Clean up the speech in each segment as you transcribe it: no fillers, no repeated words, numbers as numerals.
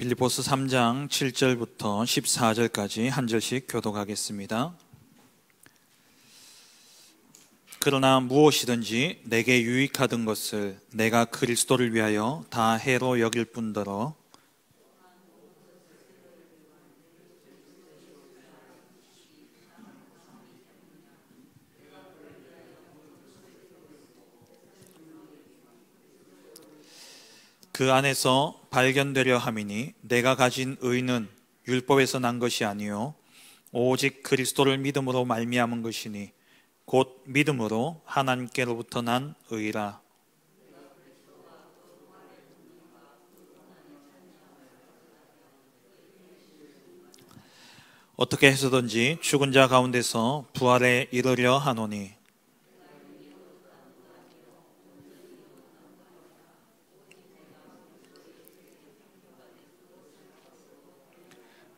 빌립보서 3장 7절부터 14절까지 한 절씩 교독하겠습니다. 그러나 무엇이든지 내게 유익하던 것을 내가 그리스도를 위하여 다 해로 여길 뿐더러 그 안에서 발견되려 함이니 내가 가진 의는 율법에서 난 것이 아니요 오직 그리스도를 믿음으로 말미암은 것이니 곧 믿음으로 하나님께로부터 난 의라. 어떻게 해서든지 죽은 자 가운데서 부활에 이르려 하노니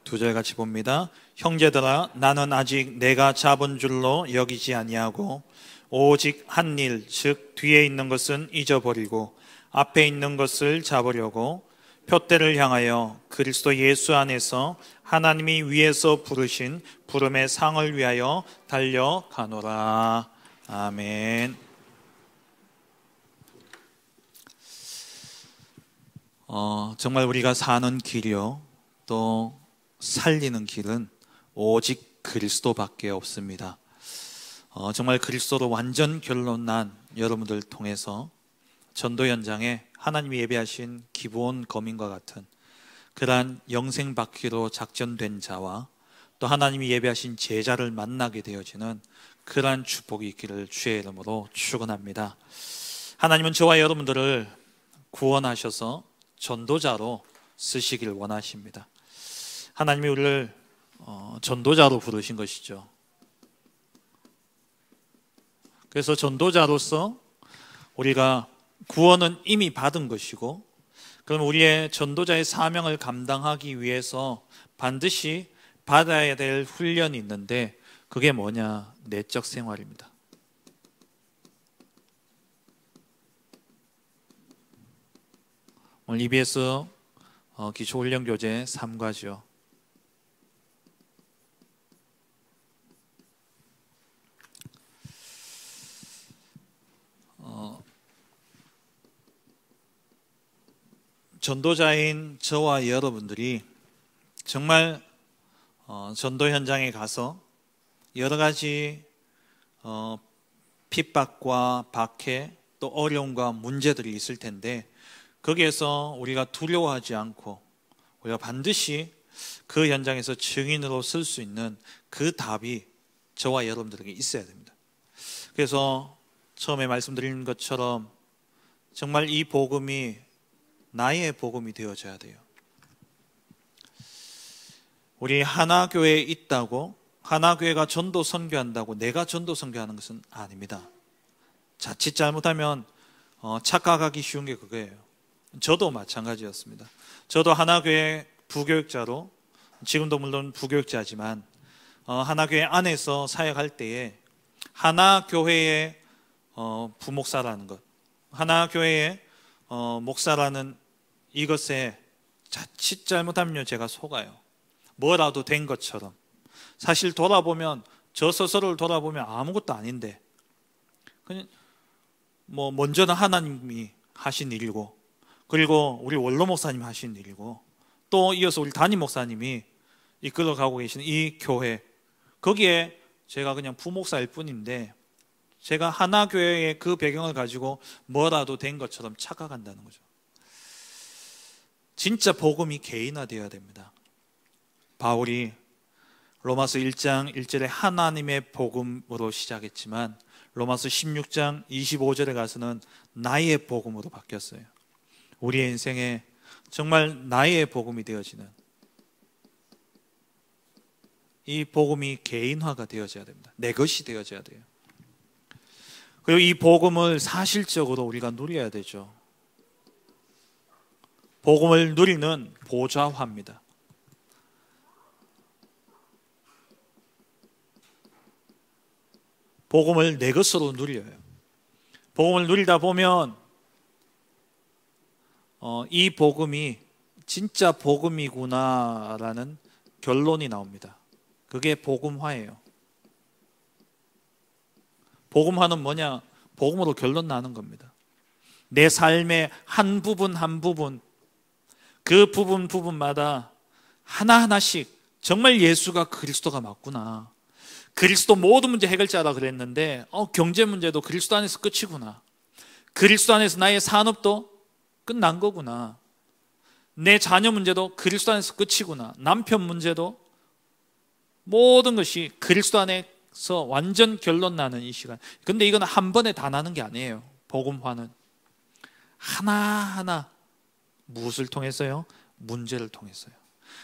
두 절 같이 봅니다. 형제들아, 나는 아직 내가 잡은 줄로 여기지 아니하고 오직 한 일, 즉 뒤에 있는 것은 잊어버리고 앞에 있는 것을 잡으려고 표대를 향하여 그리스도 예수 안에서 하나님이 위에서 부르신 부름의 상을 위하여 달려가노라. 아멘. 정말 우리가 사는 길이요 또 살리는 길은 오직 그리스도밖에 없습니다. 정말 그리스도로 완전 결론 난 여러분들 통해서 전도 현장에 하나님이 예비하신 기본 거민과 같은 그러한 영생 받기로 작전된 자와 또 하나님이 예비하신 제자를 만나게 되어지는 그러한 축복이 있기를 주의 이름으로 축원합니다. 하나님은 저와 여러분들을 구원하셔서 전도자로 쓰시길 원하십니다. 하나님이 우리를 전도자로 부르신 것이죠. 그래서 전도자로서 우리가 구원은 이미 받은 것이고, 그럼 우리의 전도자의 사명을 감당하기 위해서 반드시 받아야 될 훈련이 있는데 그게 뭐냐? 내적 생활입니다. 오늘 EBS 기초훈련교재 3과죠. 전도자인 저와 여러분들이 정말 전도 현장에 가서 여러 가지 핍박과 박해 또 어려움과 문제들이 있을 텐데 거기에서 우리가 두려워하지 않고 우리가 반드시 그 현장에서 증인으로 설 수 있는 그 답이 저와 여러분들에게 있어야 됩니다. 그래서 처음에 말씀드린 것처럼 정말 이 복음이 나의 복음이 되어져야 돼요. 우리 하나교회에 있다고 하나교회가 전도 선교한다고 내가 전도 선교하는 것은 아닙니다. 자칫 잘못하면 착각하기 쉬운 게 그거예요. 저도 마찬가지였습니다. 저도 하나교회 부교육자로 지금도 물론 부교육자지만 하나교회 안에서 사역할 때에 하나교회의 부목사라는 것, 하나교회의 목사라는 이것에 자칫 잘못하면 제가 속아요. 뭐라도 된 것처럼. 사실 돌아보면 저 스스로를 돌아보면 아무것도 아닌데 그냥 먼저는 하나님이 하신 일이고 그리고 우리 원로 목사님이 하신 일이고 또 이어서 우리 담임 목사님이 이끌어가고 계시는 이 교회 거기에 제가 그냥 부목사일 뿐인데 제가 하나교회의 그 배경을 가지고 뭐라도 된 것처럼 착각한다는 거죠. 진짜 복음이 개인화되어야 됩니다. 바울이 로마서 1장 1절에 하나님의 복음으로 시작했지만 로마서 16장 25절에 가서는 나의 복음으로 바뀌었어요. 우리의 인생에 정말 나의 복음이 되어지는 이 복음이 개인화가 되어져야 됩니다. 내 것이 되어져야 돼요. 그리고 이 복음을 사실적으로 우리가 누려야 되죠. 복음을 누리는 보좌화입니다. 복음을 내 것으로 누려요. 복음을 누리다 보면 이 복음이 진짜 복음이구나라는 결론이 나옵니다. 그게 복음화예요. 복음화는 뭐냐? 복음으로 결론 나는 겁니다. 내 삶의 한 부분 한 부분, 그 부분마다 하나하나씩 정말 예수가 그리스도가 맞구나. 그리스도 모든 문제 해결자라 그랬는데 경제 문제도 그리스도 안에서 끝이구나. 그리스도 안에서 나의 산업도 끝난 거구나. 내 자녀 문제도 그리스도 안에서 끝이구나. 남편 문제도 모든 것이 그리스도 안에서 완전 결론 나는 이 시간. 근데 이건 한 번에 다 나는 게 아니에요. 복음화는 하나하나 무엇을 통해서요? 문제를 통해서요.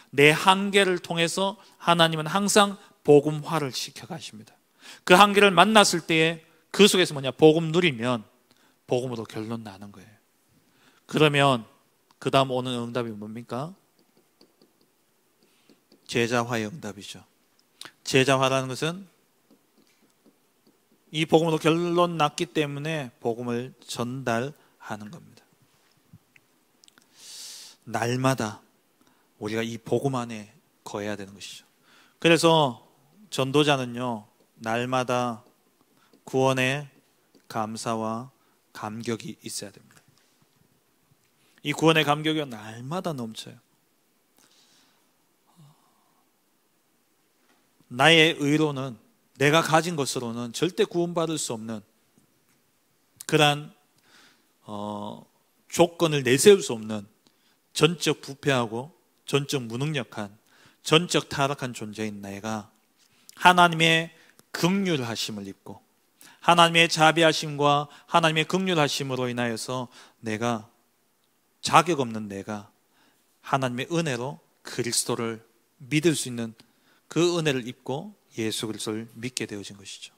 내 한계를 통해서 하나님은 항상 복음화를 시켜가십니다. 그 한계를 만났을 때에 그 속에서 뭐냐? 복음 누리면 복음으로 결론 나는 거예요. 그러면 그 다음 오는 응답이 뭡니까? 제자화의 응답이죠. 제자화라는 것은 이 복음으로 결론 났기 때문에 복음을 전달하는 겁니다. 날마다 우리가 이 복음 안에 거해야 되는 것이죠. 그래서 전도자는요, 날마다 구원의 감사와 감격이 있어야 됩니다. 이 구원의 감격이 날마다 넘쳐요. 나의 의로는, 내가 가진 것으로는 절대 구원받을 수 없는 그러한 조건을 내세울 수 없는 전적 부패하고 전적 무능력한, 전적 타락한 존재인 내가 하나님의 긍휼하심을 입고 하나님의 자비하심과 하나님의 긍휼하심으로 인하여서 내가, 자격 없는 내가 하나님의 은혜로 그리스도를 믿을 수 있는 그 은혜를 입고 예수 그리스도를 믿게 되어진 것이죠.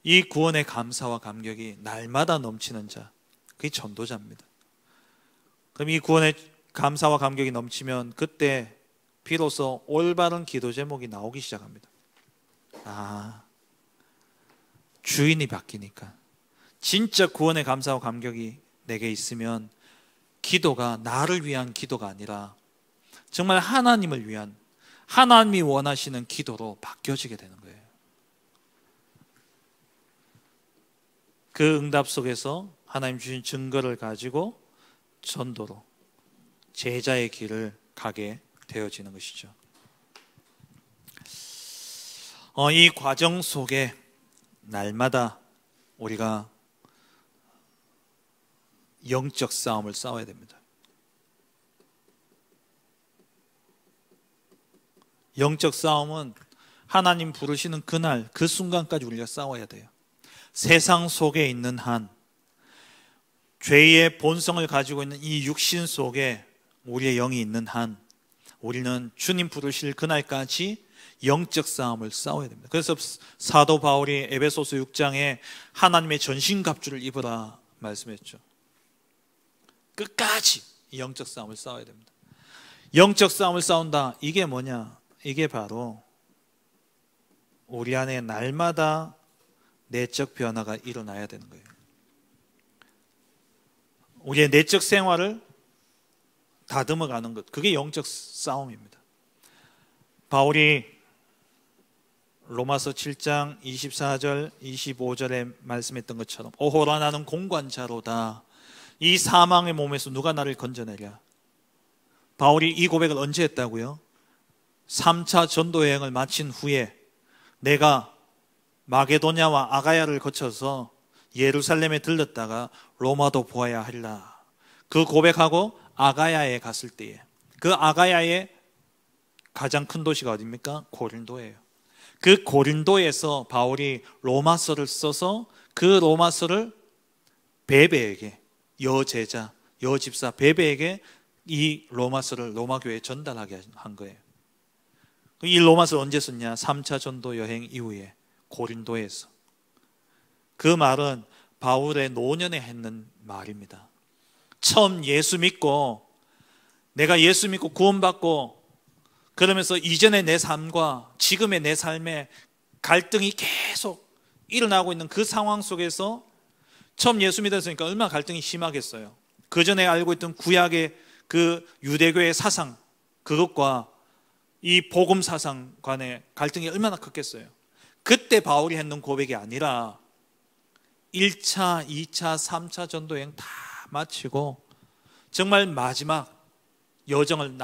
이 구원의 감사와 감격이 날마다 넘치는 자, 그게 전도자입니다. 그럼 이 구원의 감사와 감격이 넘치면 그때 비로소 올바른 기도 제목이 나오기 시작합니다. 주인이 바뀌니까, 진짜 구원의 감사와 감격이 내게 있으면 기도가 나를 위한 기도가 아니라 정말 하나님을 위한, 하나님이 원하시는 기도로 바뀌어지게 되는 거예요. 그 응답 속에서 하나님 주신 증거를 가지고 전도로 제자의 길을 가게 되어지는 것이죠. 이 과정 속에 날마다 우리가 영적 싸움을 싸워야 됩니다. 영적 싸움은 하나님 부르시는 그날, 그 순간까지 우리가 싸워야 돼요. 세상 속에 있는 한, 죄의 본성을 가지고 있는 이 육신 속에 우리의 영이 있는 한, 우리는 주님 부르실 그날까지 영적 싸움을 싸워야 됩니다. 그래서 사도 바울이 에베소서 6장에 하나님의 전신갑주를 입으라 말씀했죠. 끝까지 영적 싸움을 싸워야 됩니다. 영적 싸움을 싸운다, 이게 뭐냐? 이게 바로 우리 안에 날마다 내적 변화가 일어나야 되는 거예요. 우리의 내적 생활을 다듬어가는 것, 그게 영적 싸움입니다. 바울이 로마서 7장 24절 25절에 말씀했던 것처럼 오호라 나는 공관자로다. 이 사망의 몸에서 누가 나를 건져내랴. 바울이 이 고백을 언제 했다고요? 3차 전도 여행을 마친 후에 내가 마게도냐와 아가야를 거쳐서 예루살렘에 들렀다가 로마도 보아야 하리라. 그 고백하고 아가야에 갔을 때에, 그 아가야의 가장 큰 도시가 어디입니까? 고린도예요. 그 고린도에서 바울이 로마서를 써서 그 로마서를 베베에게, 여제자, 여집사 베베에게 이 로마서를 로마교회에 전달하게 한 거예요. 이 로마서를 언제 썼냐? 3차 전도 여행 이후에 고린도에서. 그 말은 바울의 노년에 했는 말입니다. 처음 예수 믿고, 내가 예수 믿고 구원받고 그러면서 이전의 내 삶과 지금의 내 삶에 갈등이 계속 일어나고 있는 그 상황 속에서 처음 예수 믿었으니까 얼마나 갈등이 심하겠어요. 그 전에 알고 있던 구약의 그 유대교의 사상, 그것과 이 복음 사상 간의 갈등이 얼마나 컸겠어요. 그때 바울이 했는 고백이 아니라 1차, 2차, 3차 전도여행 다 마치고 정말 마지막 여정을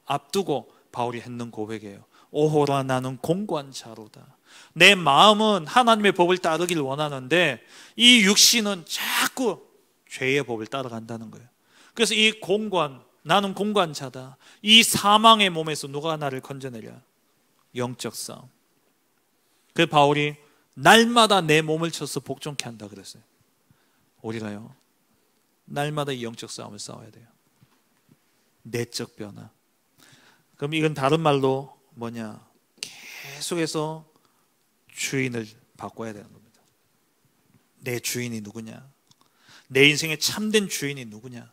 앞두고 바울이 했는 고백이에요. 오호라 나는 공고한 자로다. 내 마음은 하나님의 법을 따르길 원하는데 이 육신은 자꾸 죄의 법을 따라간다는 거예요. 그래서 이 나는 공고한 자다. 이 사망의 몸에서 누가 나를 건져내랴. 영적 싸움. 그 바울이 날마다 내 몸을 쳐서 복종케 한다 그랬어요. 우리가요, 날마다 이 영적 싸움을 싸워야 돼요. 내적 변화. 그럼 이건 다른 말로 뭐냐? 계속해서 주인을 바꿔야 되는 겁니다. 내 주인이 누구냐? 내 인생의 참된 주인이 누구냐?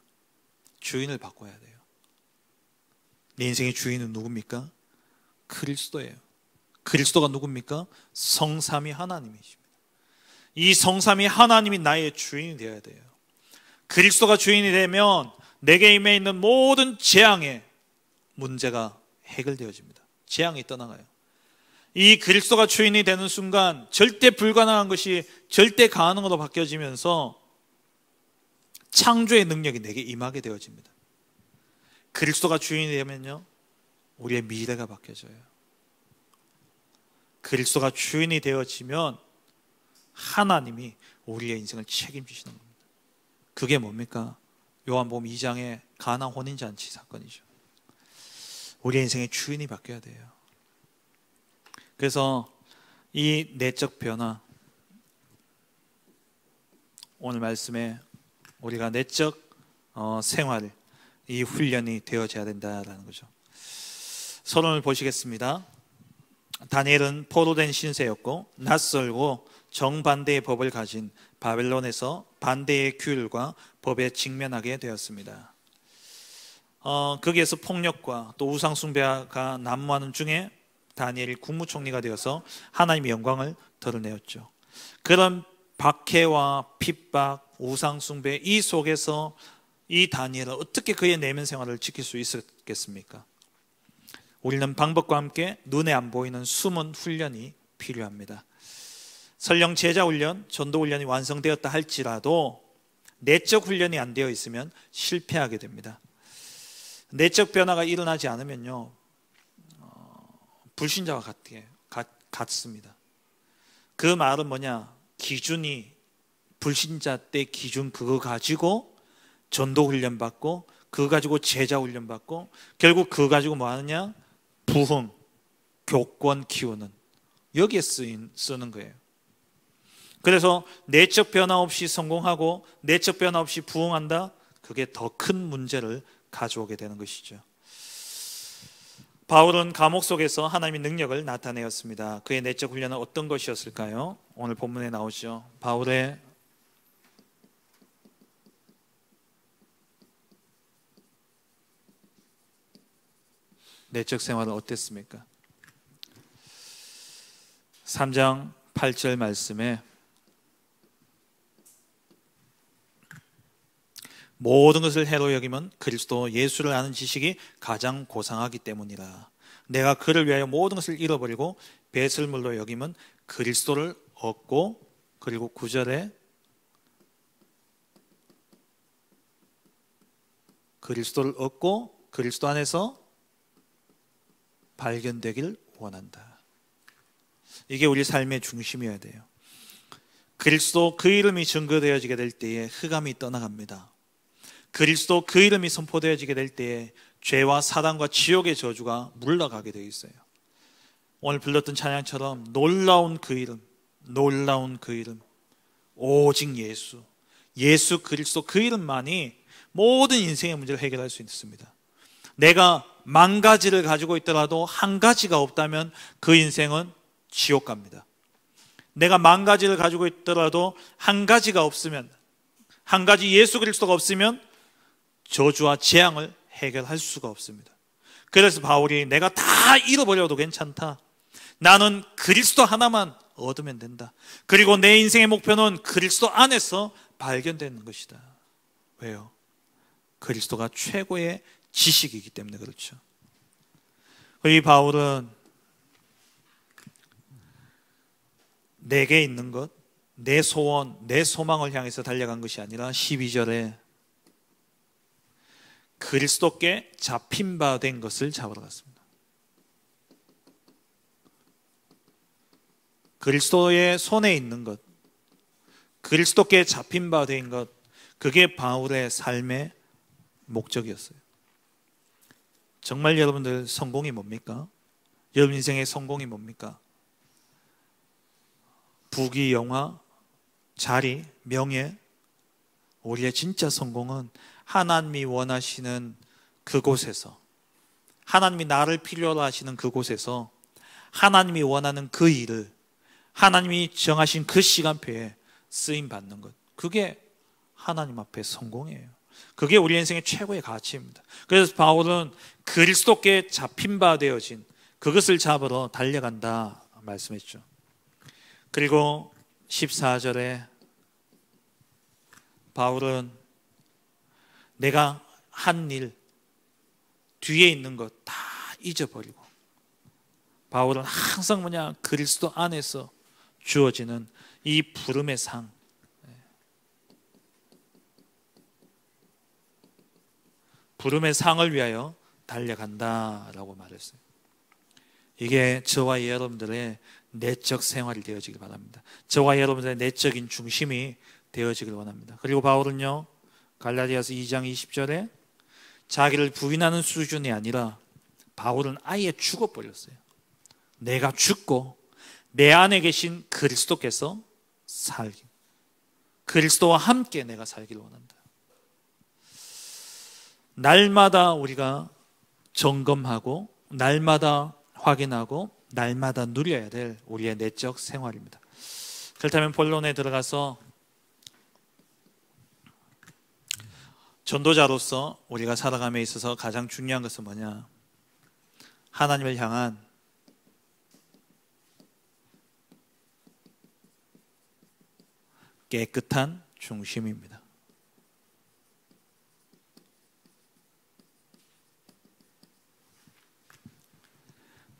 주인을 바꿔야 돼요. 내 인생의 주인은 누굽니까? 그리스도예요. 그리스도가 누굽니까? 성삼위 하나님이십니다. 이 성삼위 하나님이 나의 주인이 되어야 돼요. 그리스도가 주인이 되면 내게 임해 있는 모든 재앙의 문제가 해결되어집니다. 재앙이 떠나가요. 이 그리스도가 주인이 되는 순간 절대 불가능한 것이 절대 가능으로 바뀌어지면서 창조의 능력이 내게 임하게 되어집니다. 그리스도가 주인이 되면요, 우리의 미래가 바뀌어져요. 그리스도가 주인이 되어지면 하나님이 우리의 인생을 책임지시는 겁니다. 그게 뭡니까? 요한복음 2장의 가나 혼인잔치 사건이죠. 우리의 인생의 주인이 바뀌어야 돼요. 그래서 이 내적 변화, 오늘 말씀에 우리가 내적 생활, 이 훈련이 되어져야 된다라는 거죠. 서론을 보시겠습니다. 다니엘은 포로된 신세였고 낯설고 정반대의 법을 가진 바벨론에서 반대의 규율과 법에 직면하게 되었습니다. 거기에서 폭력과 또 우상숭배가 난무하는 중에 다니엘이 국무총리가 되어서 하나님의 영광을 드러내었죠. 그런 박해와 핍박, 우상숭배 이 속에서 이 다니엘은 어떻게 그의 내면 생활을 지킬 수 있었겠습니까? 우리는 방법과 함께 눈에 안 보이는 숨은 훈련이 필요합니다. 설령 제자 훈련, 전도 훈련이 완성되었다 할지라도 내적 훈련이 안 되어 있으면 실패하게 됩니다. 내적 변화가 일어나지 않으면요, 불신자와 같습니다. 그 말은 뭐냐? 기준이 불신자 때 기준 그거 가지고 전도 훈련 받고 그거 가지고 제자 훈련 받고 결국 그거 가지고 뭐 하느냐? 부흥, 교권 키우는, 여기에 쓰는 거예요. 그래서 내적 변화 없이 성공하고 내적 변화 없이 부흥한다? 그게 더 큰 문제를 가져오게 되는 것이죠. 바울은 감옥 속에서 하나님의 능력을 나타내었습니다. 그의 내적 훈련은 어떤 것이었을까요? 오늘 본문에 나오죠. 바울의 내적 생활은 어땠습니까? 3장 8절 말씀에 모든 것을 해로 여기면 그리스도 예수를 아는 지식이 가장 고상하기 때문이라. 내가 그를 위하여 모든 것을 잃어버리고 배설물로 여기면 그리스도를 얻고, 그리고 9절에 그리스도를 얻고 그리스도 안에서 발견되길 원한다. 이게 우리 삶의 중심이어야 돼요. 그리스도 그 이름이 증거되어지게 될 때에 흑암이 떠나갑니다. 그리스도 그 이름이 선포되어지게 될 때에 죄와 사단과 지옥의 저주가 물러가게 되어 있어요. 오늘 불렀던 찬양처럼 놀라운 그 이름, 놀라운 그 이름, 오직 예수, 예수 그리스도 그 이름만이 모든 인생의 문제를 해결할 수 있습니다. 내가 10,000가지를 가지고 있더라도 한 가지가 없다면 그 인생은 지옥 갑니다. 내가 10,000가지를 가지고 있더라도 한 가지가 없으면, 한 가지 예수 그리스도가 없으면 저주와 재앙을 해결할 수가 없습니다. 그래서 바울이 내가 다 잃어버려도 괜찮다. 나는 그리스도 하나만 얻으면 된다. 그리고 내 인생의 목표는 그리스도 안에서 발견되는 것이다. 왜요? 그리스도가 최고의 지식이기 때문에 그렇죠. 이 바울은 내게 있는 것, 내 소원, 내 소망을 향해서 달려간 것이 아니라 12절에 그리스도께 잡힌 바 된 것을 잡으러 갔습니다. 그리스도의 손에 있는 것, 그리스도께 잡힌 바 된 것, 그게 바울의 삶의 목적이었어요. 정말 여러분들 성공이 뭡니까? 여러분 인생의 성공이 뭡니까? 부귀, 영화, 자리, 명예. 우리의 진짜 성공은 하나님이 원하시는 그곳에서, 하나님이 나를 필요로 하시는 그곳에서 하나님이 원하는 그 일을 하나님이 정하신 그 시간표에 쓰임 받는 것, 그게 하나님 앞에 성공이에요. 그게 우리 인생의 최고의 가치입니다. 그래서 바울은 그리스도께 잡힌 바 되어진 그것을 잡으러 달려간다 말씀했죠. 그리고 14절에 바울은 내가 한 일, 뒤에 있는 것 다 잊어버리고, 바울은 항상 그리스도 안에서 주어지는 이 부름의 상, 부름의 상을 위하여 달려간다라고 말했어요. 이게 저와 여러분들의 내적 생활이 되어지길 바랍니다. 저와 여러분들의 내적인 중심이 되어지길 원합니다. 그리고 바울은요, 갈라디아서 2장 20절에 자기를 부인하는 수준이 아니라 바울은 아예 죽어버렸어요. 내가 죽고 내 안에 계신 그리스도께서 살기, 그리스도와 함께 내가 살기를 원한다. 날마다 우리가 점검하고 날마다 확인하고 날마다 누려야 될 우리의 내적 생활입니다. 그렇다면 본론에 들어가서 전도자로서 우리가 살아감에 있어서 가장 중요한 것은 뭐냐? 하나님을 향한 깨끗한 중심입니다.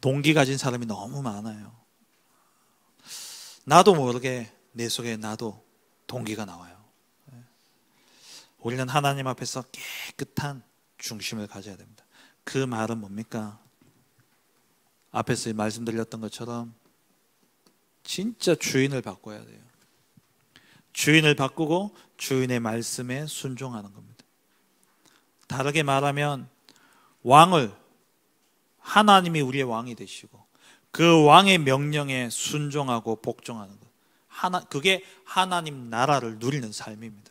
동기 가진 사람이 너무 많아요. 나도 모르게 내 속에 나도 동기가 나와요. 우리는 하나님 앞에서 깨끗한 중심을 가져야 됩니다. 그 말은 뭡니까? 앞에서 말씀드렸던 것처럼 진짜 주인을 바꿔야 돼요. 주인을 바꾸고 주인의 말씀에 순종하는 겁니다. 다르게 말하면 왕을, 하나님이 우리의 왕이 되시고 그 왕의 명령에 순종하고 복종하는 것, 그게 하나님 나라를 누리는 삶입니다.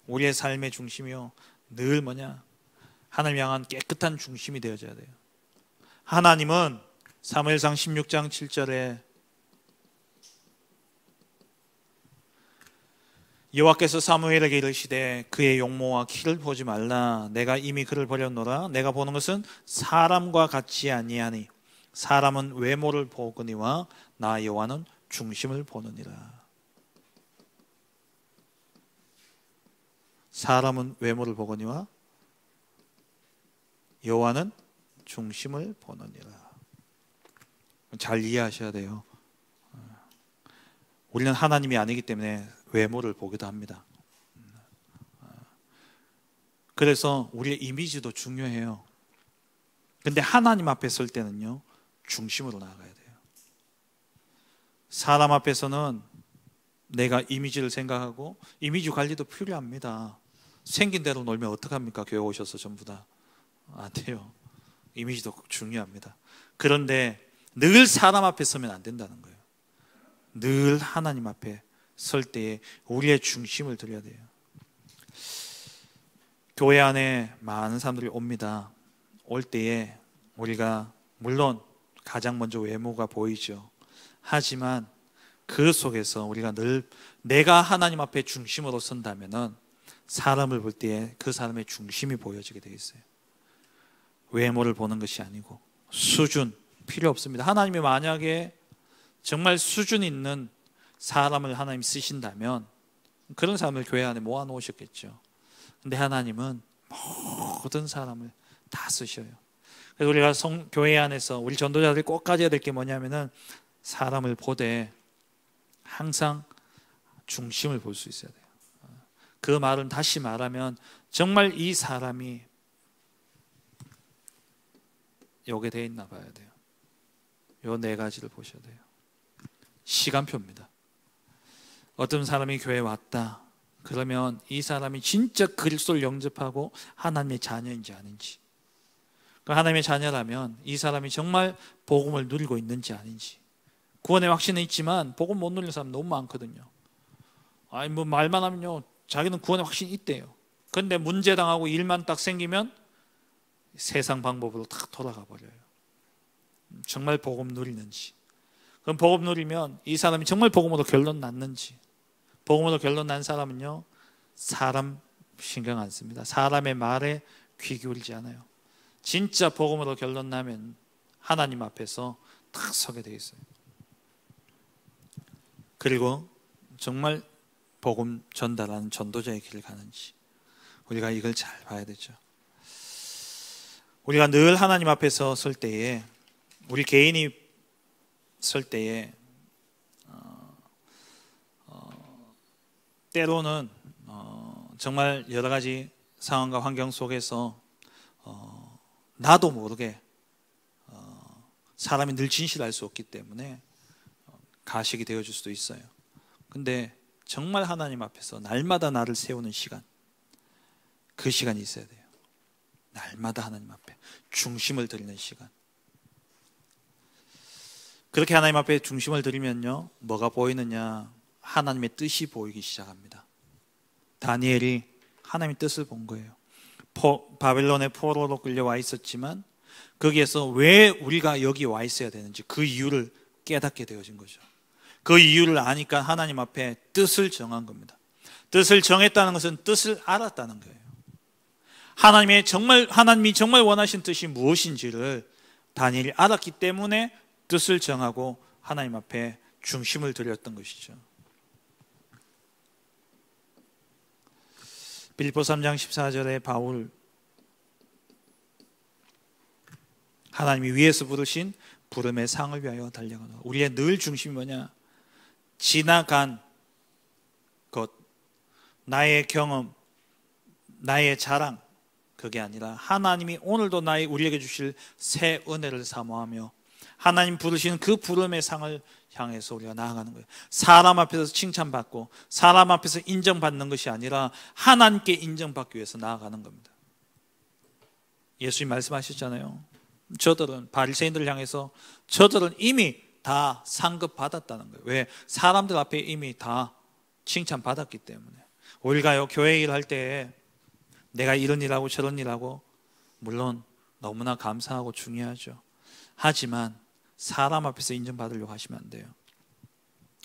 우리의 삶의 중심이요, 늘 뭐냐? 하나님 향한 깨끗한 중심이 되어져야 돼요. 하나님은 사무엘상 16장 7절에 여호와께서 사무엘에게 이르시되 그의 용모와 키를 보지 말라. 내가 이미 그를 버렸노라. 내가 보는 것은 사람과 같지 아니하니 사람은 외모를 보거니와 나 여호와는 중심을 보느니라. 사람은 외모를 보거니와 여호와는 중심을 보느니라. 잘 이해하셔야 돼요. 우리는 하나님이 아니기 때문에 외모를 보기도 합니다. 그래서 우리의 이미지도 중요해요. 근데 하나님 앞에 설 때는요, 중심으로 나아가야 돼요. 사람 앞에서는 내가 이미지를 생각하고 이미지 관리도 필요합니다. 생긴 대로 놀면 어떡합니까? 교회 오셔서 전부 다. 안 돼요. 이미지도 중요합니다. 그런데 늘 사람 앞에 서면 안 된다는 거예요. 늘 하나님 앞에 설 때에 우리의 중심을 드려야 돼요. 교회 안에 많은 사람들이 옵니다. 올 때에 우리가 물론 가장 먼저 외모가 보이죠. 하지만 그 속에서 우리가 늘 내가 하나님 앞에 중심으로 선다면은 사람을 볼 때에 그 사람의 중심이 보여지게 되어 있어요. 외모를 보는 것이 아니고 수준 필요 없습니다. 하나님이 만약에 정말 수준 있는 사람을 하나님 쓰신다면 그런 사람을 교회 안에 모아놓으셨겠죠. 근데 하나님은 모든 사람을 다 쓰셔요. 그래서 우리가 교회 안에서 우리 전도자들이 꼭 가져야 될 게 뭐냐면은 사람을 보되 항상 중심을 볼 수 있어야 돼요. 그 말은 다시 말하면 정말 이 사람이 요게 돼 있나 봐야 돼요. 요 네 가지를 보셔야 돼요. 시간표입니다. 어떤 사람이 교회에 왔다 그러면 이 사람이 진짜 그리스도를 영접하고 하나님의 자녀인지 아닌지, 하나님의 자녀라면 이 사람이 정말 복음을 누리고 있는지 아닌지. 구원의 확신은 있지만 복음 못 누리는 사람 너무 많거든요. 아니 뭐 말만 하면요 자기는 구원의 확신이 있대요. 그런데 문제 당하고 일만 딱 생기면 세상 방법으로 딱 돌아가 버려요. 정말 복음 누리는지. 그럼 복음 누리면 이 사람이 정말 복음으로 결론 났는지. 복음으로 결론 난 사람은요 사람 신경 안 씁니다. 사람의 말에 귀 기울이지 않아요. 진짜 복음으로 결론 나면 하나님 앞에서 딱 서게 돼 있어요. 그리고 정말 복음 전달하는 전도자의 길을 가는지 우리가 이걸 잘 봐야 되죠. 우리가 늘 하나님 앞에서 설 때에, 우리 개인이 설 때에 때로는 정말 여러 가지 상황과 환경 속에서 나도 모르게 사람이 늘 진실할 수 없기 때문에 가식이 되어줄 수도 있어요. 근데 정말 하나님 앞에서 날마다 나를 세우는 시간, 그 시간이 있어야 돼요. 날마다 하나님 앞에 중심을 드리는 시간. 그렇게 하나님 앞에 중심을 드리면요 뭐가 보이느냐, 하나님의 뜻이 보이기 시작합니다. 다니엘이 하나님의 뜻을 본 거예요. 바벨론의 포로로 끌려와 있었지만 거기에서 왜 우리가 여기 와 있어야 되는지 그 이유를 깨닫게 되어진 거죠. 그 이유를 아니까 하나님 앞에 뜻을 정한 겁니다. 뜻을 정했다는 것은 뜻을 알았다는 거예요. 하나님이 정말 원하신 뜻이 무엇인지를 다니엘이 알았기 때문에 뜻을 정하고 하나님 앞에 중심을 드렸던 것이죠. 빌립보 3장 14절에 바울, 하나님이 위에서 부르신 부름의 상을 위하여 달려가노라. 우리의 늘 중심이 뭐냐? 지나간 것, 나의 경험, 나의 자랑, 그게 아니라 하나님이 오늘도 우리에게 주실 새 은혜를 사모하며 하나님 부르시는 그 부름의 상을 향해서 우리가 나아가는 거예요. 사람 앞에서 칭찬받고 사람 앞에서 인정받는 것이 아니라 하나님께 인정받기 위해서 나아가는 겁니다. 예수님 말씀하셨잖아요. 저들은, 바리새인들을 향해서 저들은 이미 다 상급 받았다는 거예요. 왜? 사람들 앞에 이미 다 칭찬받았기 때문에. 우리가요 교회 일할 때 내가 이런 일하고 저런 일하고 물론 너무나 감사하고 중요하죠. 하지만 사람 앞에서 인정받으려고 하시면 안 돼요.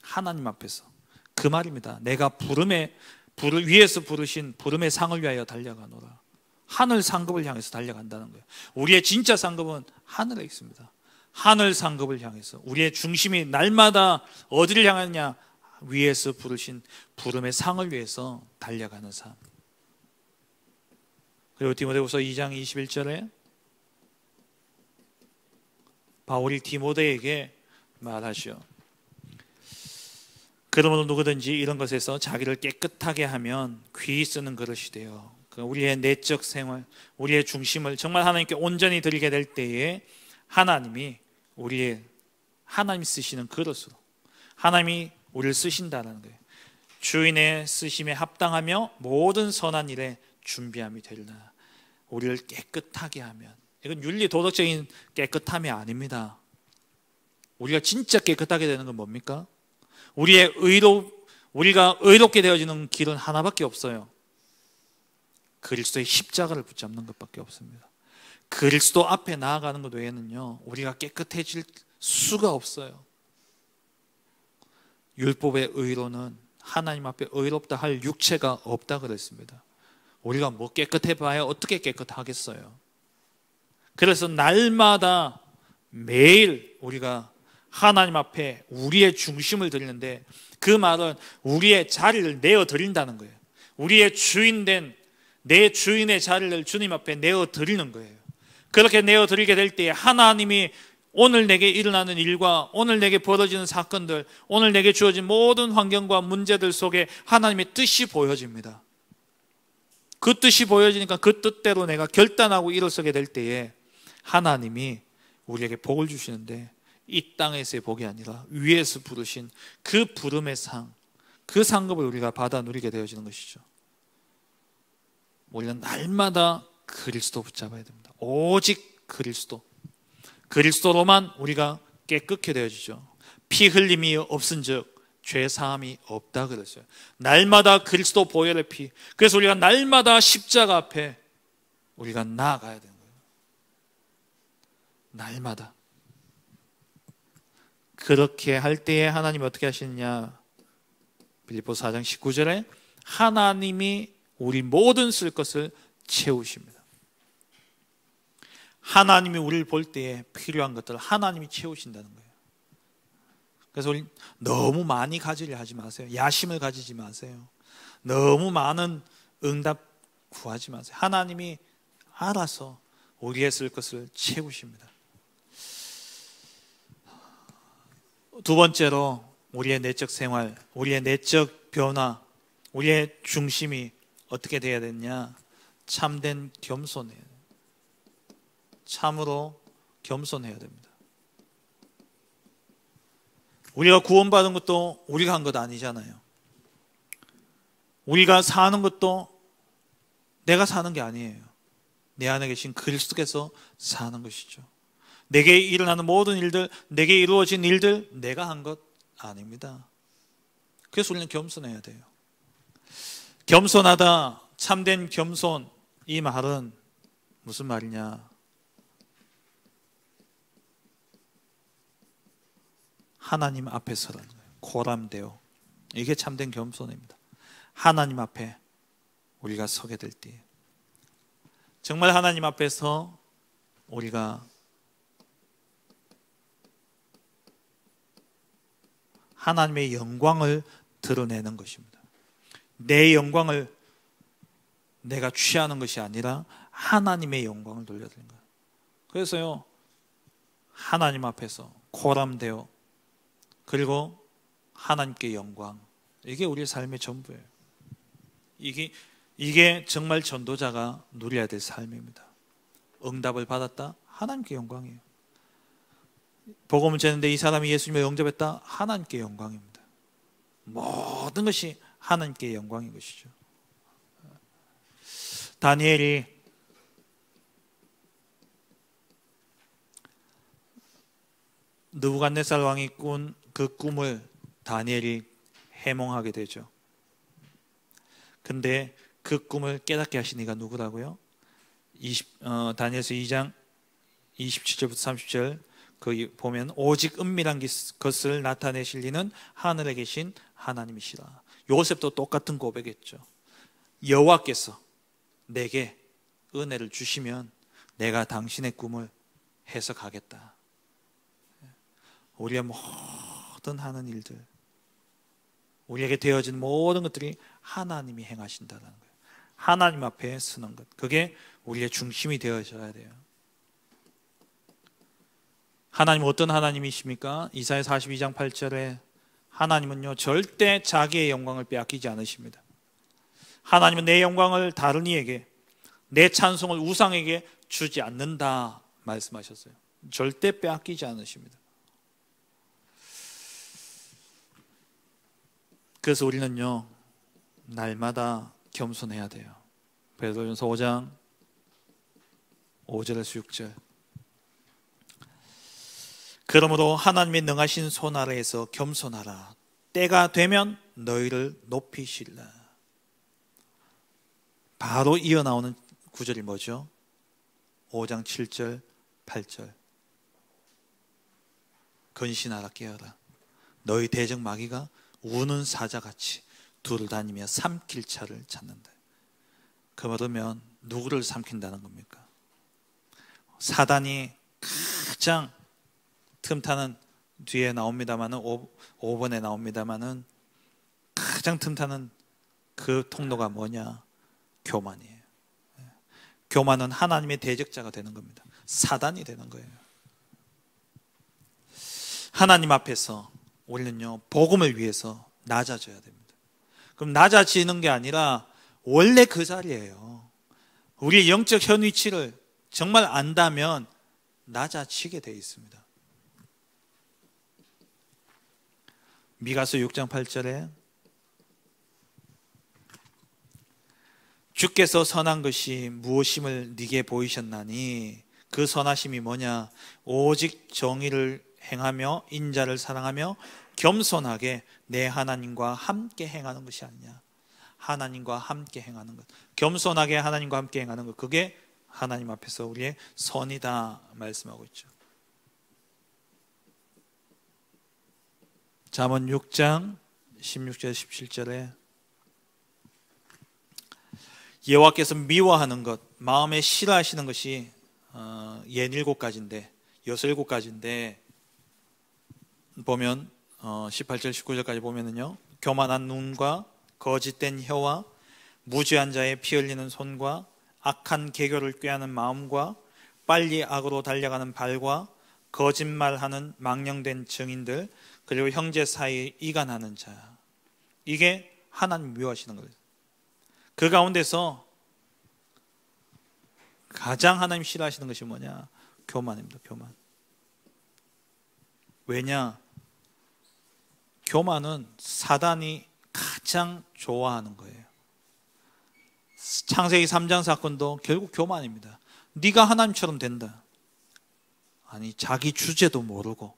하나님 앞에서. 그 말입니다. 내가 위에서 부르신 부름의 상을 위하여 달려가노라. 하늘 상급을 향해서 달려간다는 거예요. 우리의 진짜 상급은 하늘에 있습니다. 하늘 상급을 향해서 우리의 중심이 날마다 어디를 향하느냐? 위에서 부르신 부름의 상을 위해서 달려가는 삶. 그리고 디모데후서 2장 21절에 바울이 디모데에게 말하시오. 그러므로 누구든지 이런 것에서 자기를 깨끗하게 하면 귀히 쓰는 그릇이 되어 우리의 내적 생활, 우리의 중심을 정말 하나님께 온전히 드리게 될 때에 하나님이 하나님이 쓰시는 그릇으로 하나님이 우리를 쓰신다는 거예요. 주인의 쓰심에 합당하며 모든 선한 일에 준비함이 되리라. 우리를 깨끗하게 하면, 이건 윤리 도덕적인 깨끗함이 아닙니다. 우리가 진짜 깨끗하게 되는 건 뭡니까? 우리가 의롭게 되어지는 길은 하나밖에 없어요. 그리스도의 십자가를 붙잡는 것밖에 없습니다. 그리스도 앞에 나아가는 것 외에는요 우리가 깨끗해질 수가 없어요. 율법의 의로는 하나님 앞에 의롭다 할 육체가 없다 그랬습니다. 우리가 뭐 깨끗해 봐야 어떻게 깨끗하겠어요. 그래서 날마다 매일 우리가 하나님 앞에 우리의 중심을 드리는데, 그 말은 우리의 자리를 내어 드린다는 거예요. 우리의 주인된 내 주인의 자리를 주님 앞에 내어 드리는 거예요. 그렇게 내어 드리게 될 때에 하나님이 오늘 내게 일어나는 일과 오늘 내게 벌어지는 사건들, 오늘 내게 주어진 모든 환경과 문제들 속에 하나님의 뜻이 보여집니다. 그 뜻이 보여지니까 그 뜻대로 내가 결단하고 일어서게 될 때에 하나님이 우리에게 복을 주시는데, 이 땅에서의 복이 아니라 위에서 부르신 그 부름의 상, 그 상급을 우리가 받아 누리게 되어지는 것이죠. 우리는 날마다 그리스도 붙잡아야 됩니다. 오직 그리스도로만 우리가 깨끗게 되어지죠. 피 흘림이 없은즉 죄 사함이 없다 그랬어요. 날마다 그리스도 보혈의 피. 그래서 우리가 날마다 십자가 앞에 우리가 나아가야 되는 거예요. 날마다. 그렇게 할 때에 하나님이 어떻게 하시느냐? 빌립보서 4장 19절에 하나님이 우리 모든 쓸 것을 채우십니다. 하나님이 우리를 볼 때에 필요한 것들을 하나님이 채우신다는 거예요. 그래서 우리 너무 많이 가지려 하지 마세요. 야심을 가지지 마세요. 너무 많은 응답 구하지 마세요. 하나님이 알아서 우리의 쓸 것을 채우십니다. 두 번째로 우리의 내적 생활, 우리의 내적 변화, 우리의 중심이 어떻게 되어야 되느냐? 참된 겸손이에요. 참으로 겸손해야 됩니다. 우리가 구원받은 것도 우리가 한 것 아니잖아요. 우리가 사는 것도 내가 사는 게 아니에요. 내 안에 계신 그리스도께서 사는 것이죠. 내게 일어나는 모든 일들, 내게 이루어진 일들 내가 한 것 아닙니다. 그래서 우리는 겸손해야 돼요. 겸손하다, 참된 겸손, 이 말은 무슨 말이냐? 하나님 앞에 서라는 거예요. 고람되어. 이게 참된 겸손입니다. 하나님 앞에 우리가 서게 될 때, 정말 하나님 앞에서 우리가 하나님의 영광을 드러내는 것입니다. 내 영광을 내가 취하는 것이 아니라 하나님의 영광을 돌려드리는 거예요. 그래서요, 하나님 앞에서 고람되어, 그리고 하나님께 영광, 이게 우리의 삶의 전부예요. 이게 정말 전도자가 누려야 될 삶입니다. 응답을 받았다? 하나님께 영광이에요. 복음을 전했는데 이 사람이 예수님을 영접했다? 하나님께 영광입니다. 모든 것이 하나님께 영광인 것이죠. 다니엘이 느부갓네살 왕이 꾼 그 꿈을 다니엘이 해몽하게 되죠. 근데 그 꿈을 깨닫게 하신 이가 누구라고요? 다니엘서 2장 27절부터 30절 거기 보면 오직 은밀한 것을 나타내실 이는 하늘에 계신 하나님이시라. 요셉도 똑같은 고백했죠. 여호와께서 내게 은혜를 주시면 내가 당신의 꿈을 해석하겠다. 우리의 모든 하는 일들, 우리에게 되어진 모든 것들이 하나님이 행하신다는 거예요. 하나님 앞에 서는 것, 그게 우리의 중심이 되어져야 돼요. 하나님 어떤 하나님이십니까? 이사야 42장 8절에 하나님은요 절대 자기의 영광을 빼앗기지 않으십니다. 하나님은 내 영광을 다른 이에게, 내 찬송을 우상에게 주지 않는다 말씀하셨어요. 절대 빼앗기지 않으십니다. 그래서 우리는요 날마다 겸손해야 돼요. 베드로전서 5장 5절에서 6절, 그러므로 하나님의 능하신 손 아래에서 겸손하라. 때가 되면 너희를 높이시리라. 바로 이어나오는 구절이 뭐죠? 5장 7절 8절, 근신하라 깨어라. 너희 대적 마귀가 우는 사자같이 둘을 다니며 삼킬 차를 찾는다. 그러면 누구를 삼킨다는 겁니까? 사단이 가장 틈타는, 뒤에 나옵니다마는 5번에 나옵니다마는 가장 틈타는 그 통로가 뭐냐? 교만이에요. 교만은 하나님의 대적자가 되는 겁니다. 사단이 되는 거예요. 하나님 앞에서 우리는요, 복음을 위해서 낮아져야 됩니다. 그럼 낮아지는 게 아니라 원래 그 자리예요. 우리의 영적 현 위치를 정말 안다면 낮아지게 되어 있습니다. 미가서 6장 8절에 주께서 선한 것이 무엇임을 네게 보이셨나니 그 선하심이 뭐냐? 오직 정의를 행하며 인자를 사랑하며 겸손하게 내 하나님과 함께 행하는 것이 아니냐. 하나님과 함께 행하는 것, 겸손하게 하나님과 함께 행하는 것, 그게 하나님 앞에서 우리의 선이다 말씀하고 있죠. 잠언 6장 16절 17절에 여호와께서 미워하는 것, 마음에 싫어하시는 것이 67가지인데 67가지인데 보면 18절 19절까지 보면은요, 교만한 눈과 거짓된 혀와 무죄한 자의 피 흘리는 손과 악한 계교를 꾀하는 마음과 빨리 악으로 달려가는 발과 거짓말하는 망령된 증인들, 그리고 형제 사이 이간하는 자, 이게 하나님 미워하시는 거예요. 그 가운데서 가장 하나님 싫어하시는 것이 뭐냐? 교만입니다. 교만. 왜냐? 교만은 사단이 가장 좋아하는 거예요. 창세기 3장 사건도 결국 교만입니다. 네가 하나님처럼 된다. 아니, 자기 주제도 모르고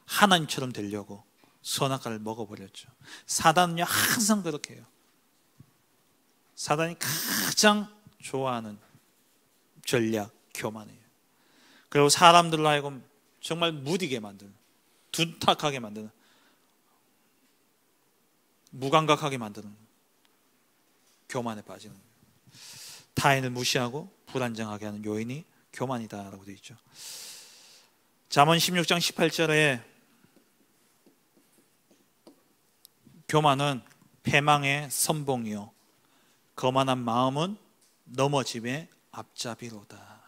하나님처럼 되려고 선악과를 먹어버렸죠. 사단은요, 항상 그렇게 해요. 사단이 가장 좋아하는 전략, 교만이에요. 그리고 사람들로 하여금 정말 무디게 만드는, 둔탁하게 만드는, 무감각하게 만드는 교만에 빠지는 거예요. 타인을 무시하고 불안정하게 하는 요인이 교만이다라고 되어 있죠. 잠언 16장 18절에 교만은 패망의 선봉이요 거만한 마음은 넘어짐의 앞잡이로다.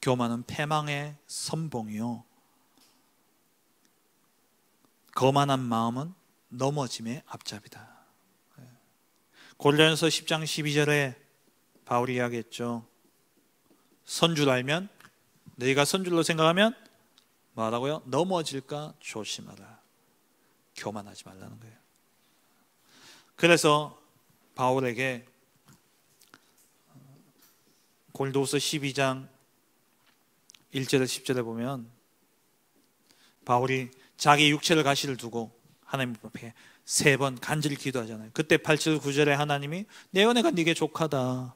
교만은 패망의 선봉이요 거만한 마음은 넘어짐의 앞잡이다. 고린도전서 10장 12절에 바울이 이야기했죠. 선줄 알면, 너희가 선줄로 생각하면 뭐라고요? 넘어질까 조심하라. 교만하지 말라는 거예요. 그래서 바울에게 고린도후서 12장 1절에 10절에 보면 바울이 자기 육체를 가시를 두고 하나님 앞에 3번 간절히 기도하잖아요. 그때 8절 9절에 하나님이 내 은혜가 네게 족하다.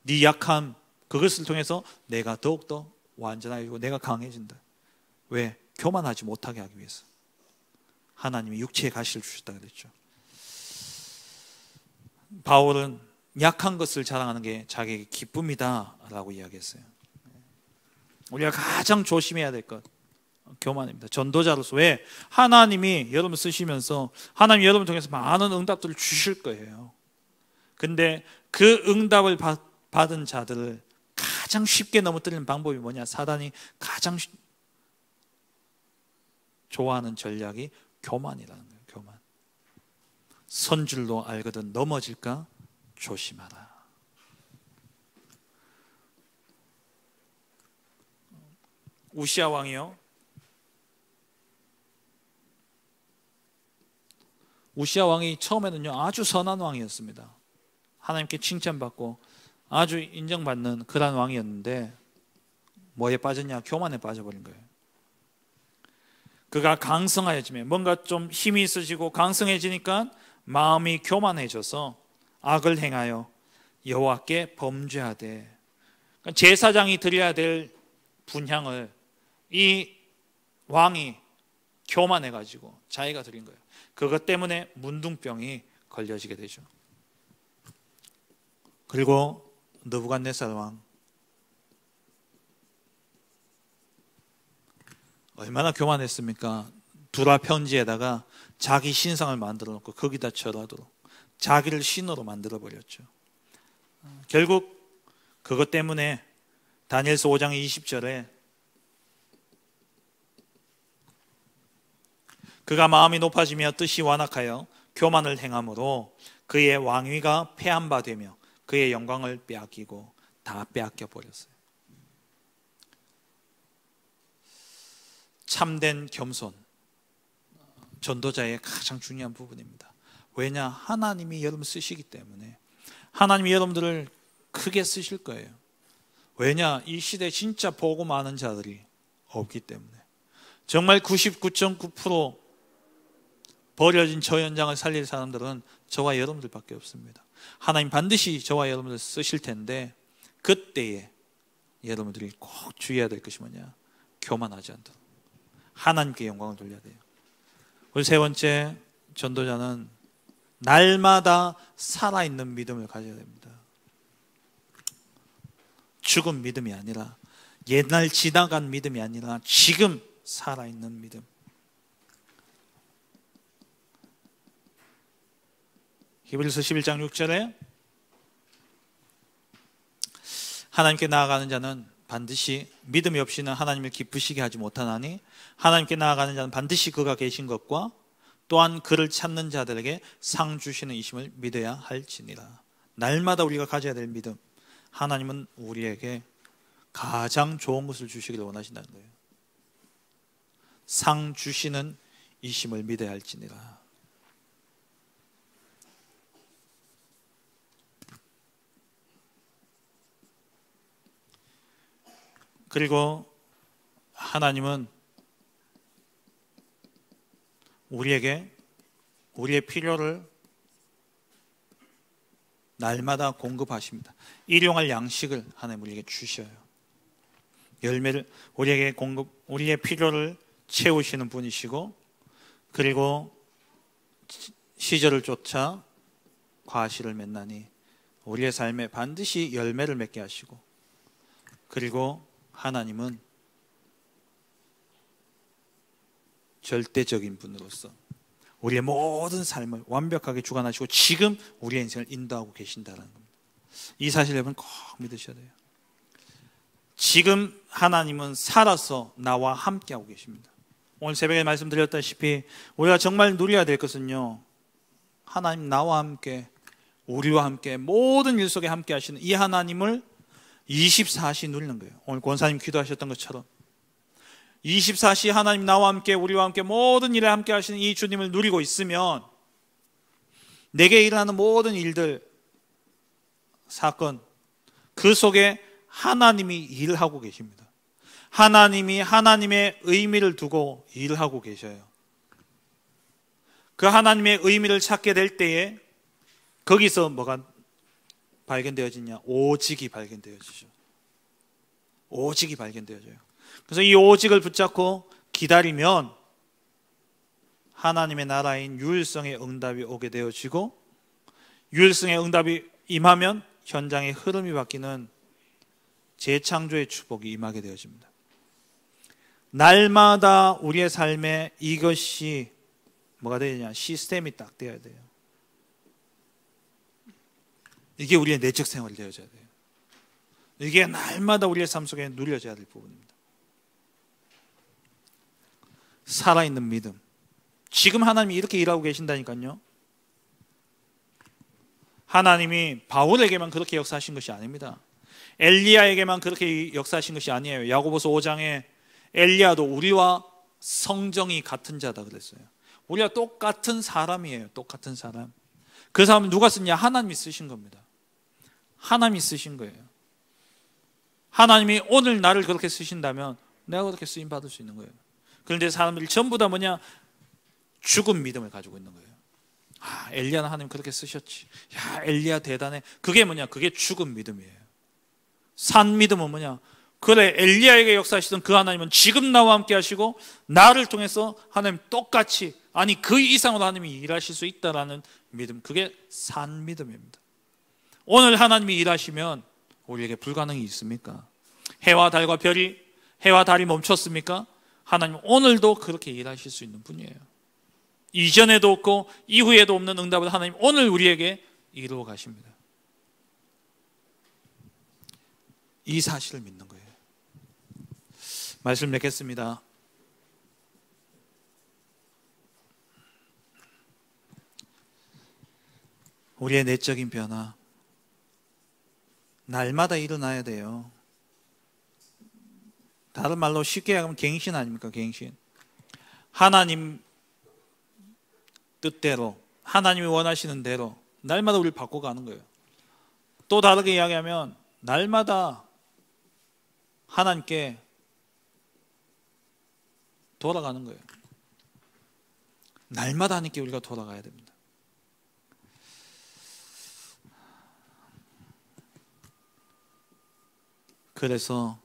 네 약함 그것을 통해서 내가 더욱더 완전하고 내가 강해진다. 왜? 교만하지 못하게 하기 위해서. 하나님이 육체의 가시를 주셨다 그랬죠. 바울은 약한 것을 자랑하는 게 자기에게 기쁨이다 라고 이야기했어요. 우리가 가장 조심해야 될 것, 교만입니다. 전도자로서. 왜? 하나님이 여러분 쓰시면서 하나님이 여러분 통해서 많은 응답들을 주실 거예요. 근데 그 응답을 받은 자들을 가장 쉽게 넘어뜨리는 방법이 뭐냐? 사단이 가장 좋아하는 전략이 교만이라는 거예요. 교만. 선줄로 알거든 넘어질까 조심하라. 우시아 왕이요, 우시아 왕이 처음에는요 아주 선한 왕이었습니다. 하나님께 칭찬받고 아주 인정받는 그런 왕이었는데 뭐에 빠졌냐? 교만에 빠져버린 거예요. 그가 강성하여지면, 뭔가 좀 힘이 있어지고 강성해지니까 마음이 교만해져서 악을 행하여 여호와께 범죄하되, 그러니까 제사장이 드려야 될 분향을 이 왕이 교만해가지고 자기가 드린 거예요. 그것 때문에 문둥병이 걸려지게 되죠. 그리고 느부갓네살 왕, 얼마나 교만했습니까? 두라 편지에다가 자기 신상을 만들어 놓고 거기다 절하도록 자기를 신으로 만들어 버렸죠. 결국 그것 때문에 다니엘서 5장 20절에 그가 마음이 높아지며 뜻이 완악하여 교만을 행함으로 그의 왕위가 패한 바 되며 그의 영광을 빼앗기고 다 빼앗겨 버렸어요. 참된 겸손, 전도자의 가장 중요한 부분입니다. 왜냐? 하나님이 여러분 쓰시기 때문에. 하나님이 여러분들을 크게 쓰실 거예요. 왜냐? 이 시대에 진짜 보고 많은 자들이 없기 때문에. 정말 99.9% 버려진 저 현장을 살릴 사람들은 저와 여러분들밖에 없습니다. 하나님 반드시 저와 여러분들 쓰실 텐데, 그때에 여러분들이 꼭 주의해야 될 것이 뭐냐? 교만하지 않도록 하나님께 영광을 돌려야 돼요. 그리고 세 번째, 전도자는 날마다 살아있는 믿음을 가져야 됩니다. 죽은 믿음이 아니라, 옛날 지나간 믿음이 아니라 지금 살아있는 믿음. 히브리서 11장 6절에 하나님께 나아가는 자는 반드시 믿음이 없이는 하나님을 기쁘시게 하지 못하나니 하나님께 나아가는 자는 반드시 그가 계신 것과 또한 그를 찾는 자들에게 상 주시는 이심을 믿어야 할지니라. 날마다 우리가 가져야 될 믿음. 하나님은 우리에게 가장 좋은 것을 주시기를 원하신다는 거예요. 상 주시는 이심을 믿어야 할지니라. 그리고 하나님은 우리에게 우리의 필요를 날마다 공급하십니다. 일용할 양식을 하나님 우리에게 주셔요. 열매를 우리에게 우리의 필요를 채우시는 분이시고, 그리고 시절을 쫓아 과실을 맺나니 우리의 삶에 반드시 열매를 맺게 하시고, 그리고 하나님은 절대적인 분으로서 우리의 모든 삶을 완벽하게 주관하시고 지금 우리의 인생을 인도하고 계신다는 겁니다. 이 사실 여러분 꼭 믿으셔야 돼요. 지금 하나님은 살아서 나와 함께하고 계십니다. 오늘 새벽에 말씀드렸다시피 우리가 정말 누려야 될 것은요, 하나님 나와 함께, 우리와 함께 모든 일 속에 함께 하시는 이 하나님을 24시 누리는 거예요. 오늘 권사님 기도하셨던 것처럼 24시 하나님 나와 함께, 우리와 함께 모든 일에 함께 하시는 이 주님을 누리고 있으면 내게 일어나는 모든 일들, 사건, 그 속에 하나님이 일하고 계십니다. 하나님이 하나님의 의미를 두고 일하고 계셔요. 그 하나님의 의미를 찾게 될 때에 거기서 뭐가 발견되어지냐? 오직이 발견되어지죠. 오직이 발견되어져요. 그래서 이 오직을 붙잡고 기다리면 하나님의 나라인 유일성의 응답이 오게 되어지고, 유일성의 응답이 임하면 현장의 흐름이 바뀌는 재창조의 축복이 임하게 되어집니다. 날마다 우리의 삶에 이것이 뭐가 되느냐? 시스템이 딱 되어야 돼요. 이게 우리의 내적 생활이 되어져야 돼요. 이게 날마다 우리의 삶 속에 누려져야 될 부분입니다. 살아있는 믿음. 지금 하나님이 이렇게 일하고 계신다니까요. 하나님이 바울에게만 그렇게 역사하신 것이 아닙니다. 엘리야에게만 그렇게 역사하신 것이 아니에요. 야고보서 5장에 엘리야도 우리와 성정이 같은 자다 그랬어요. 우리가 똑같은 사람이에요. 똑같은 사람. 그 사람은 누가 쓰냐? 하나님이 쓰신 겁니다. 하나님이 쓰신 거예요. 하나님이 오늘 나를 그렇게 쓰신다면 내가 그렇게 쓰임 받을 수 있는 거예요. 그런데 사람들이 전부 다 뭐냐? 죽은 믿음을 가지고 있는 거예요. 아, 엘리야는 하나님 그렇게 쓰셨지. 야, 엘리야 대단해. 그게 뭐냐? 그게 죽은 믿음이에요. 산 믿음은 뭐냐? 그래, 엘리야에게 역사하시던 그 하나님은 지금 나와 함께 하시고 나를 통해서 하나님 똑같이, 아니 그 이상으로 하나님이 일하실 수 있다라는 믿음, 그게 산 믿음입니다. 오늘 하나님이 일하시면 우리에게 불가능이 있습니까? 해와 달과 별이, 해와 달이 멈췄습니까? 하나님 오늘도 그렇게 일하실 수 있는 분이에요. 이전에도 없고 이후에도 없는 응답을 하나님 오늘 우리에게 이루어 가십니다. 이 사실을 믿는 거예요. 말씀 맺겠습니다. 우리의 내적인 변화, 날마다 일어나야 돼요. 다른 말로 쉽게 하면 갱신 아닙니까? 갱신. 하나님 뜻대로, 하나님이 원하시는 대로 날마다 우리를 바꿔가는 거예요. 또 다르게 이야기하면 날마다 하나님께 돌아가는 거예요. 날마다 하나님께 우리가 돌아가야 됩니다. 그래서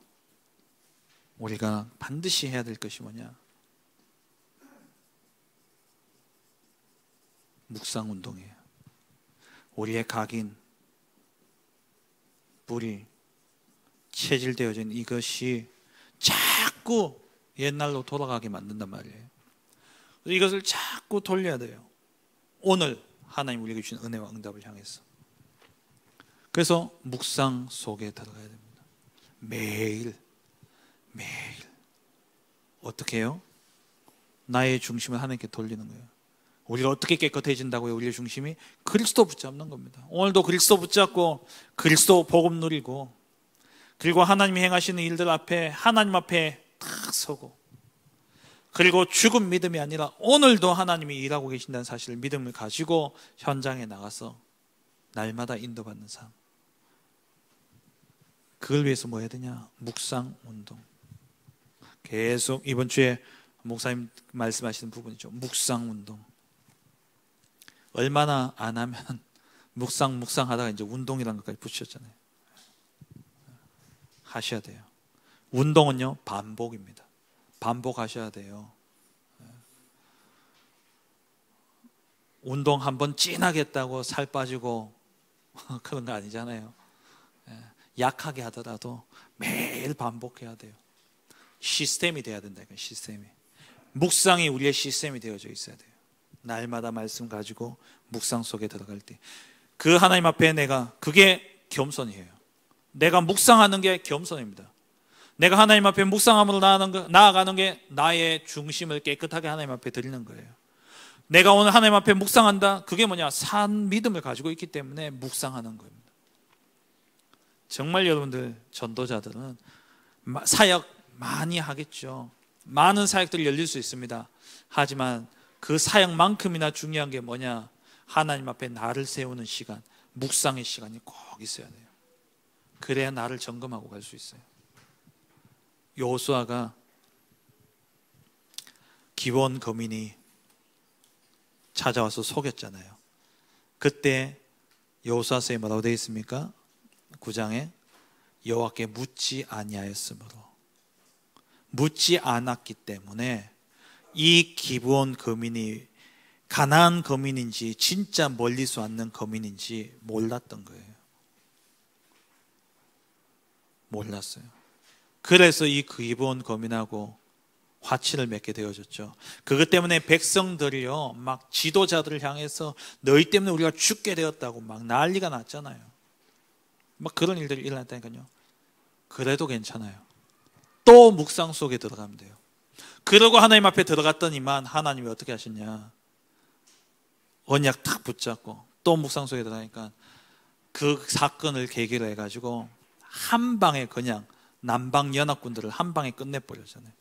우리가 반드시 해야 될 것이 뭐냐? 묵상 운동이에요. 우리의 각인, 뿌리, 체질되어진 이것이 자꾸 옛날로 돌아가게 만든단 말이에요. 이것을 자꾸 돌려야 돼요. 오늘 하나님 우리에게 주신 은혜와 응답을 향해서. 그래서 묵상 속에 들어가야 됩니다. 매일 어떻게 해요? 나의 중심을 하나님께 돌리는 거예요. 우리가 어떻게 깨끗해진다고요? 우리의 중심이 그리스도 붙잡는 겁니다. 오늘도 그리스도 붙잡고 그리스도 복음 누리고, 그리고 하나님이 행하시는 일들 앞에 하나님 앞에 탁 서고, 그리고 죽은 믿음이 아니라 오늘도 하나님이 일하고 계신다는 사실을 믿음을 가지고 현장에 나가서 날마다 인도받는 삶. 그걸 위해서 뭐 해야 되냐? 묵상 운동. 계속 이번 주에 목사님 말씀하시는 부분이죠. 묵상 운동. 얼마나 안 하면 묵상 하다가 이제 운동이라는 것까지 붙였잖아요. 하셔야 돼요. 운동은요, 반복입니다. 반복하셔야 돼요. 운동 한번 찐하게 했다고 살 빠지고 그런 거 아니잖아요. 약하게 하더라도 매일 반복해야 돼요. 시스템이 돼야 된다니까. 시스템이. 묵상이 우리의 시스템이 되어져 있어야 돼요. 날마다 말씀 가지고 묵상 속에 들어갈 때 그 하나님 앞에 그게 겸손이에요. 내가 묵상하는 게 겸손입니다. 내가 하나님 앞에 묵상함으로 나아가는 게 나의 중심을 깨끗하게 하나님 앞에 드리는 거예요. 내가 오늘 하나님 앞에 묵상한다. 그게 뭐냐? 산 믿음을 가지고 있기 때문에 묵상하는 겁니다. 정말 여러분들 전도자들은 사역 많이 하겠죠. 많은 사역들이 열릴 수 있습니다. 하지만 그 사역만큼이나 중요한 게 뭐냐? 하나님 앞에 나를 세우는 시간, 묵상의 시간이 꼭 있어야 돼요. 그래야 나를 점검하고 갈 수 있어요. 여호수아가 기브온 거민이 찾아와서 속였잖아요. 그때 여호수아서에 뭐라고 되어 있습니까? 9장에 여호와께 묻지 아니하였으므로, 묻지 않았기 때문에 이 기브온 거민이 가나안 거민인지 진짜 멀리서 왔는 거민인지 몰랐던 거예요. 몰랐어요. 그래서 이 기브온 거민하고 화친을 맺게 되어졌죠. 그것 때문에 백성들이요, 막 지도자들을 향해서 너희 때문에 우리가 죽게 되었다고 막 난리가 났잖아요. 막 그런 일들이 일어났다니까요. 그래도 괜찮아요. 또 묵상 속에 들어가면 돼요. 그러고 하나님 앞에 들어갔더니만 하나님이 어떻게 하셨냐? 언약 탁 붙잡고 또 묵상 속에 들어가니까 그 사건을 계기로 해가지고 한 방에 그냥 남방 연합군들을 한 방에 끝내버렸잖아요.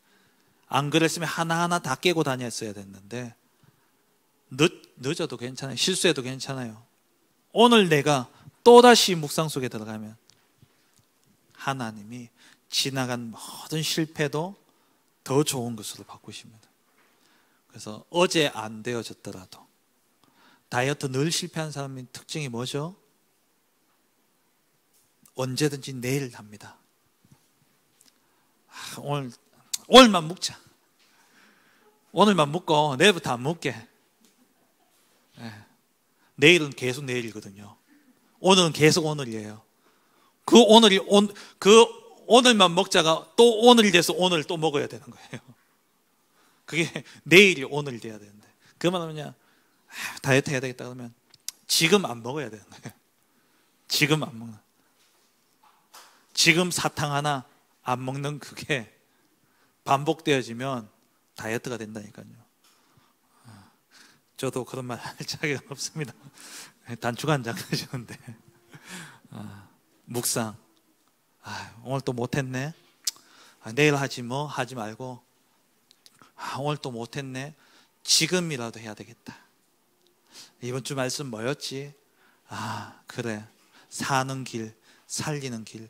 안 그랬으면 하나하나 다 깨고 다녔어야 됐는데 늦어도 괜찮아요. 실수해도 괜찮아요. 오늘 내가 또다시 묵상 속에 들어가면 하나님이 지나간 모든 실패도 더 좋은 것으로 바꾸십니다. 그래서 어제 안 되어졌더라도, 다이어트 늘 실패한 사람의 특징이 뭐죠? 언제든지 내일 합니다. 오늘만 묵자. 오늘만 묵고 내일부터 안 묵게. 내일은 계속 내일이거든요. 오늘은 계속 오늘이에요. 그 오늘만 먹자가 또 오늘이 돼서 오늘 또 먹어야 되는 거예요. 그게 내일이 오늘이 돼야 되는데, 그만 하면 다이어트 해야 되겠다 그러면 지금 안 먹어야 되는 거예요. 지금 안 먹는. 지금 사탕 하나 안 먹는 그게 반복되어지면 다이어트가 된다니까요. 저도 그런 말 할 자격은 없습니다. 단축한장 하시는데 묵상. 오늘 또 못했네. 내일 하지 뭐 하지 말고 오늘 또 못했네. 지금이라도 해야 되겠다. 이번 주 말씀 뭐였지? 그래, 사는 길, 살리는 길.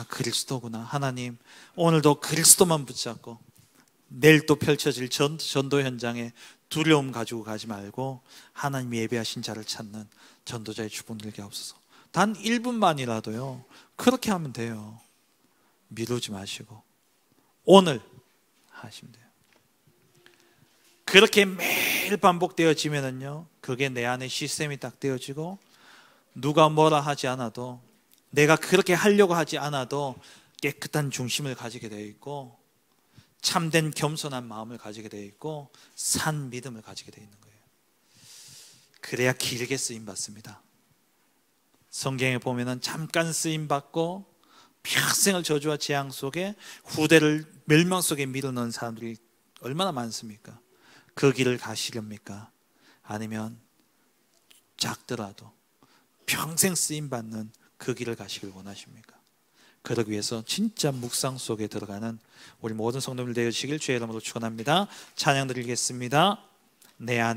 그리스도구나. 하나님, 오늘도 그리스도만 붙잡고 내일 또 펼쳐질 전도 현장에 두려움 가지고 가지 말고 하나님 예배하신 자를 찾는 전도자의 주분 되게 하옵소서. 단 1분만이라도요 그렇게 하면 돼요. 미루지 마시고 오늘 하시면 돼요. 그렇게 매일 반복되어지면은요 그게 내 안에 시스템이 딱 되어지고 누가 뭐라 하지 않아도, 내가 그렇게 하려고 하지 않아도 깨끗한 중심을 가지게 되어 있고 참된 겸손한 마음을 가지게 되어 있고 산 믿음을 가지게 되어 있는 거예요. 그래야 길게 쓰임받습니다. 성경에 보면은 잠깐 쓰임받고 평생을 저주와 재앙 속에 후대를 멸망 속에 밀어넣은 사람들이 얼마나 많습니까? 그 길을 가시렵니까? 아니면 작더라도 평생 쓰임받는 그 길을 가시길 원하십니까? 그러기 위해서 진짜 묵상 속에 들어가는 우리 모든 성도들 되어주시길 주의 이름으로 축원합니다. 찬양 드리겠습니다. 내 안에